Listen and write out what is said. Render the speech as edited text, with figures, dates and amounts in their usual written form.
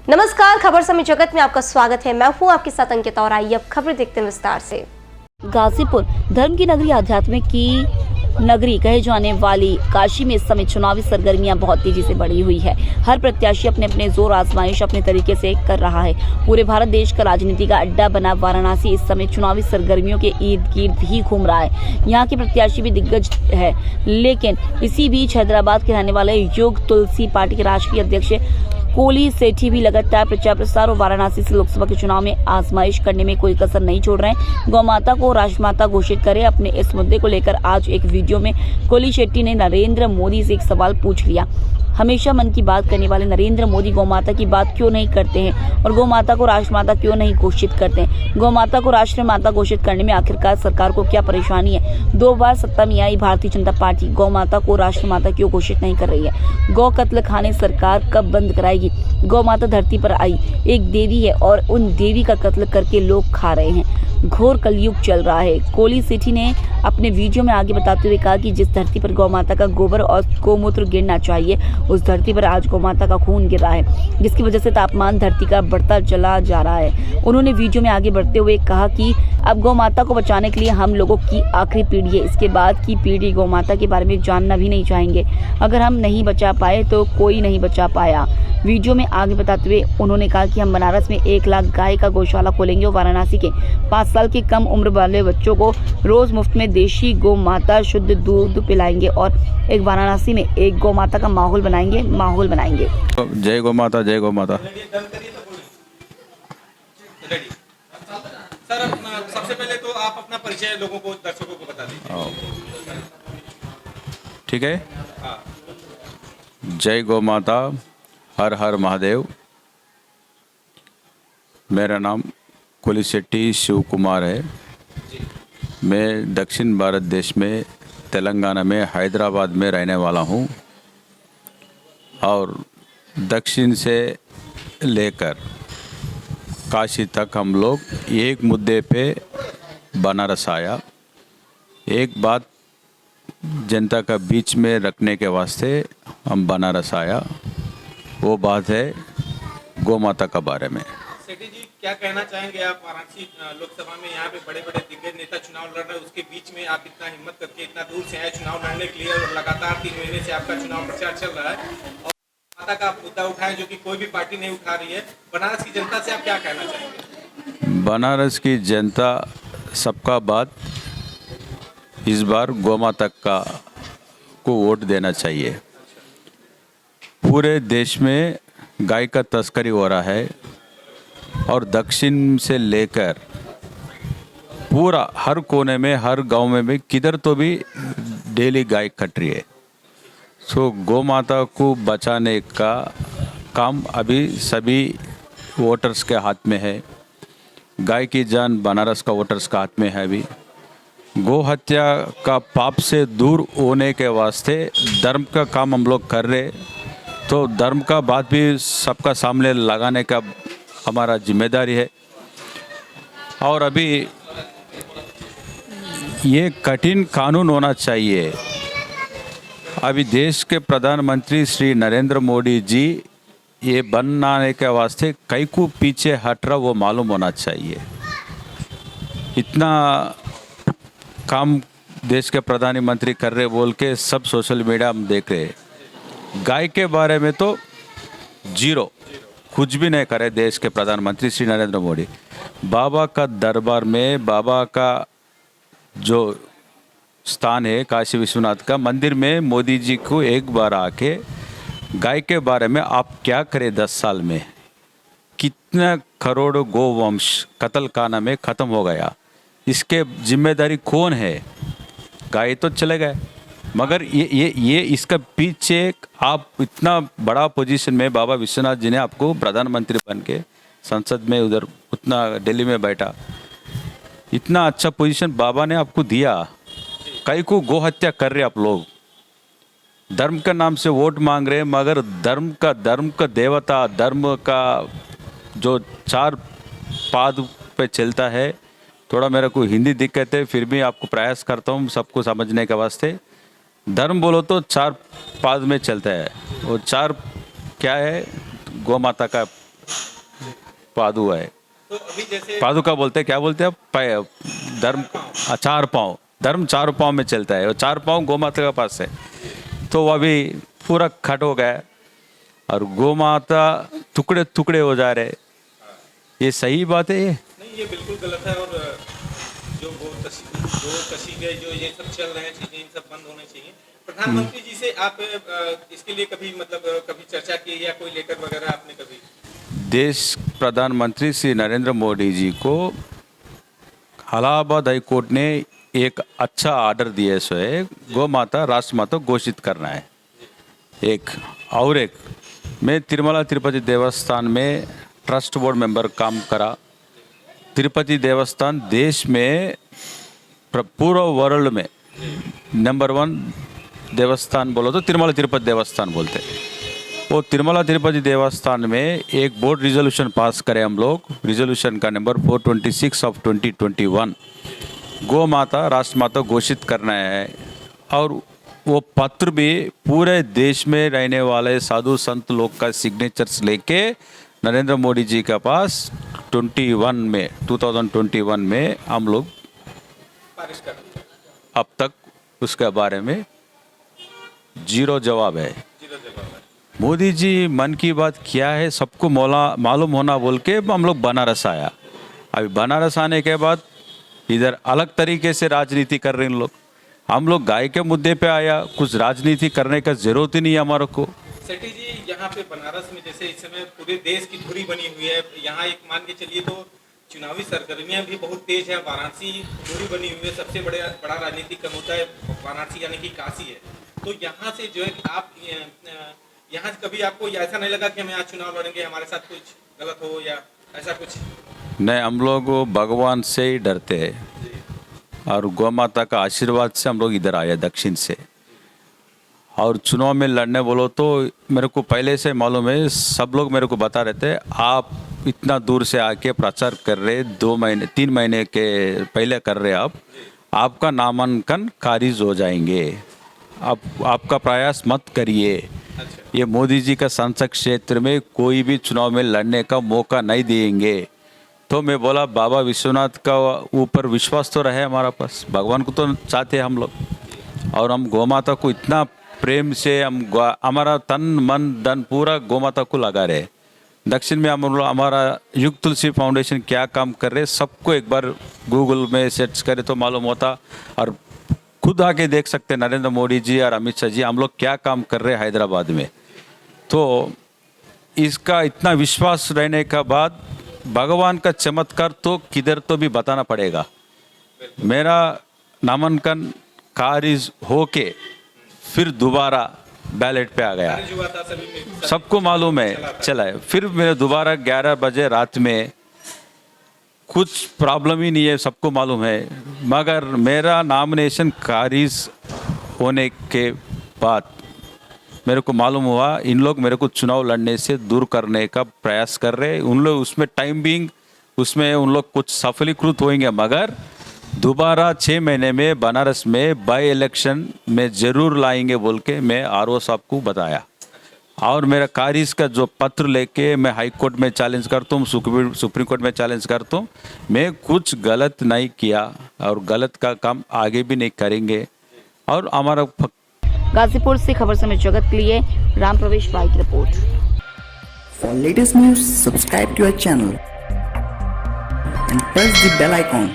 नमस्कार, खबर समय जगत में आपका स्वागत है। मैं हूं आपके साथ अंकिता और आइए अब खबरें देखते हैं विस्तार से। गाजीपुर धर्म की नगरी, आध्यात्मिक की नगरी कहे जाने वाली काशी में इस समय चुनावी सरगर्मियां बहुत तेजी से बढ़ी हुई है। हर प्रत्याशी अपने अपने जोर आजमाइश अपने तरीके से कर रहा है। पूरे भारत देश का राजनीति का अड्डा बना वाराणसी इस समय चुनावी सरगर्मियों के इर्द गिर्द ही घूम रहा है। यहाँ के प्रत्याशी भी दिग्गज है, लेकिन इसी बीच हैदराबाद के रहने वाले योग तुलसी पार्टी के राष्ट्रीय अध्यक्ष कोली सेठी भी लगातार प्रचार प्रसार और वाराणसी से लोकसभा के चुनाव में आजमाइश करने में कोई कसर नहीं छोड़ रहे हैं। गौ माता को राष्ट्रमाता घोषित करे, अपने इस मुद्दे को लेकर आज एक वीडियो में कोली शेट्टी ने नरेंद्र मोदी से एक सवाल पूछ लिया। हमेशा मन की बात करने वाले नरेंद्र मोदी गौ माता की बात क्यों नहीं करते हैं और गौ माता को राष्ट्रमाता क्यों नहीं घोषित करते हैं? गौ माता को राष्ट्रीय माता घोषित करने में आखिरकार सरकार को क्या परेशानी है? 2 बार सत्ता में आई भारतीय जनता पार्टी गौ माता को राष्ट्रीय माता क्यों घोषित नहीं कर रही है? गौ कत्ल खाने सरकार कब बंद कराएगी? गौ माता धरती पर आई एक देवी है और उन देवी का कत्ल करके लोग खा रहे हैं। घोर कलयुग चल रहा है। कोली सेठी ने अपने वीडियो में आगे बताते हुए कहा कि जिस धरती पर गौ माता का गोबर और गोमूत्र गिरना चाहिए, उस धरती पर आज गौ माता का खून गिर रहा है, जिसकी वजह से तापमान धरती का बढ़ता चला जा रहा है। उन्होंने वीडियो में आगे बढ़ते हुए कहा कि अब गौ माता को बचाने के लिए हम लोगों की आखिरी पीढ़ी है, इसके बाद की पीढ़ी गौ माता के बारे में जानना भी नहीं चाहेंगे। अगर हम नहीं बचा पाए तो कोई नहीं बचा पाया। वीडियो में आगे बताते हुए उन्होंने कहा कि हम बनारस में 1 लाख गाय का गौशाला खोलेंगे और वाराणसी के 5 साल की कम उम्र वाले बच्चों को रोज मुफ्त में देशी गौ माता शुद्ध दूध पिलाएंगे और एक वाराणसी में एक गौ माता का माहौल बनाएंगे। जय गौ माता, जय गौ माता। सर, सबसे पहले तो आप अपना परिचय लोगों को, दर्शकों को बता दीजिए। ठीक है। जय गौ माता, हर हर महादेव। मेरा नाम कोली शेट्टी शिव कुमार है। मैं दक्षिण भारत देश में तेलंगाना में हैदराबाद में रहने वाला हूँ और दक्षिण से लेकर काशी तक हम लोग एक मुद्दे पे बनारस आया। एक बात जनता का बीच में रखने के वास्ते हम बनारस आया, वो बात है गौ माता का बारे में। सेठी जी, क्या कहना चाहेंगे आप? वाराणसी लोकसभा में यहाँ पे बड़े बड़े दिग्गज नेता चुनाव लड़ रहे हैं, उसके बीच में आप इतना हिम्मत करके इतना दूर से आए चुनाव लड़ने के लिए और लगातार 3 महीने से आपका चुनाव प्रचार चल रहा है और माता का मुद्दा उठाए जो कि कोई भी पार्टी नहीं उठा रही है। बनारस की जनता से आप क्या कहना चाहेंगे? बनारस की जनता सबका बात इस बार गौ माता का को वोट देना चाहिए। पूरे देश में गाय का तस्करी हो रहा है और दक्षिण से लेकर पूरा हर कोने में, हर गांव में भी किधर तो भी डेली गाय कट रही है। सो गौ माता को बचाने का काम अभी सभी वोटर्स के हाथ में है। गाय की जान बनारस का वोटर्स का हाथ में है। अभी गौ हत्या का पाप से दूर होने के वास्ते धर्म का काम हम लोग कर रहे, तो धर्म का बात भी सबका सामने लगाने का हमारा जिम्मेदारी है। और अभी ये कठिन कानून होना चाहिए। अभी देश के प्रधानमंत्री श्री नरेंद्र मोदी जी ये बनाने के वास्ते कई को पीछे हट रहा वो मालूम होना चाहिए। इतना काम देश के प्रधानमंत्री कर रहे बोल के सब सोशल मीडिया हम देख रहे। गाय के बारे में तो जीरो, कुछ भी नहीं करे देश के प्रधानमंत्री श्री नरेंद्र मोदी। बाबा का दरबार में बाबा का जो स्थान है काशी विश्वनाथ का मंदिर में मोदी जी को एक बार आके गाय के बारे में आप क्या करें 10 साल में, कितना करोड़ गोवंश कत्ल खाना में ख़त्म हो गया, इसके जिम्मेदारी कौन है? गाय तो चले गए, मगर ये इसका पीछे आप इतना बड़ा पोजीशन में बाबा विश्वनाथ जी ने आपको प्रधानमंत्री बन के संसद में उधर उतना दिल्ली में बैठा, इतना अच्छा पोजीशन बाबा ने आपको दिया। कई को गो हत्या कर रहे आप लोग, धर्म का नाम से वोट मांग रहे, मगर धर्म का देवता, धर्म का जो 4 पाद पे चलता है। थोड़ा मेरे को हिंदी दिक्कत है, फिर भी आपको प्रयास करता हूँ सबको समझने के वास्ते। धर्म बोलो तो 4 पाद में चलता है, वो 4 क्या है? गौ माता का पादु है, तो अभी जैसे पादुका बोलते हैं, क्या बोलते हैं आप, धर्म, 4 पाँव, धर्म 4 पाँव में चलता है, वो 4 पाँव गौ माता के पास है। तो वो अभी पूरा खट हो गया और गौ माता टुकड़े टुकड़े हो जा रहे। ये सही बात है? ये नहीं, ये बिल्कुल गलत है। और जो गो कशीगे जो ये सब चल रहे हैं चीजें, इन सब बंद होने चाहिए। प्रधानमंत्री जी से आप इसके लिए कभी कभी चर्चा की या कोई लेटर वगैरह आपने कभी? देश प्रधानमंत्री श्री नरेंद्र मोदी जी को इलाहाबाद हाई कोर्ट ने एक अच्छा ऑर्डर दिया है, गौ माता राष्ट्र माता घोषित करना है। एक मैं तिरुमला तिरुपति देवस्थान में ट्रस्ट बोर्ड मेंबर काम करा। तिरुपति देवस्थान देश में पूरा वर्ल्ड में नंबर 1 देवस्थान बोलो तो तिरुमला तिरुपति देवस्थान बोलते हैं। वो तिरुमला तिरुपति देवस्थान में एक बोर्ड रिजोल्यूशन पास करें हम लोग, रिजोल्यूशन का नंबर 426 ऑफ 2021, गौ माता राष्ट्र माता घोषित करना है। और वो पत्र भी पूरे देश में रहने वाले साधु संत लोग का सिग्नेचर्स लेके नरेंद्र मोदी जी के पास 2021 में हम लोग पारिश कर अब तक उसके बारे में जीरो जवाब है। मोदी जी मन की बात क्या है सबको मालूम होना बोल के हम लोग बनारस आया। अभी बनारस आने के बाद इधर अलग तरीके से राजनीति कर रहे हैं लोग। हम लोग गाय के मुद्दे पे आया, कुछ राजनीति करने का जरूरत ही नहीं है हमारे को। सेठी जी, यहाँ पे बनारस में जैसे इस समय पूरे देश की धुरी बनी हुई है, यहाँ एक मान के चलिए तो चुनावी सरगर्मियां भी बहुत तेज है। वाराणसी धुरी बनी हुई है, सबसे बड़ा राजनीतिक समुदाय है वाराणसी यानी कि काशी है। तो यहाँ से जो है कि आप यहाँ कभी आपको ऐसा नहीं लगा कि हम यहाँ चुनाव लड़ेंगे, हमारे साथ कुछ गलत हो या ऐसा कुछ? नहीं, हम लोग भगवान से ही डरते हैं और गौ माता का आशीर्वाद से हम लोग इधर आए दक्षिण से। और चुनाव में लड़ने बोलो तो मेरे को पहले से मालूम है, सब लोग मेरे को बता रहे थे आप इतना दूर से आके प्रचार कर रहे, 3 महीने के पहले कर रहे, आपका नामांकन खारिज हो जाएंगे, आपका प्रयास मत करिए। ये मोदी जी का संसद क्षेत्र में कोई भी चुनाव में लड़ने का मौका नहीं देंगे। तो मैं बोला बाबा विश्वनाथ का ऊपर विश्वास तो रहे हमारा पास, भगवान को तो चाहते हैं हम लोग। और हम गौ माता को इतना प्रेम से हमारा तन मन धन पूरा गौ माता को लगा रहे। दक्षिण में हमारा युग तुलसी फाउंडेशन क्या काम कर रहे सबको एक बार गूगल में सर्च करे तो मालूम होता। और खुद आके देख सकते हैं नरेंद्र मोदी जी और अमित शाह जी हम लोग क्या काम कर रहे हैं हैदराबाद में। तो इसका इतना विश्वास रहने का बाद भगवान का चमत्कार तो किधर तो भी बताना पड़ेगा। मेरा नामांकन खारिज होके फिर दोबारा बैलेट पे आ गया, सबको मालूम है चला है। फिर मेरे दोबारा 11 बजे रात में कुछ प्रॉब्लम ही नहीं है, सबको मालूम है। मगर मेरा नॉमिनेशन खारिज होने के बाद मेरे को मालूम हुआ इन लोग मेरे को चुनाव लड़ने से दूर करने का प्रयास कर रहे हैं। उन लोग उसमें टाइम बिंग उसमें उन लोग कुछ सफलीकृत होंगे, मगर दोबारा 6 महीने में बनारस में बाई इलेक्शन में ज़रूर लाएंगे बोल के मैं आरओ साहब को बताया। और मेरा खारिज का जो पत्र लेके मैं हाई कोर्ट में चैलेंज करता हूँ, सुप्रीम कोर्ट में चैलेंज करता हूँ। मैं कुछ गलत नहीं किया और गलत का काम आगे भी नहीं करेंगे। और हमारा गाजीपुर से खबर समय जगत के लिए राम प्रवेश बाई की report. For latest news, subscribe to our channel and press the bell icon.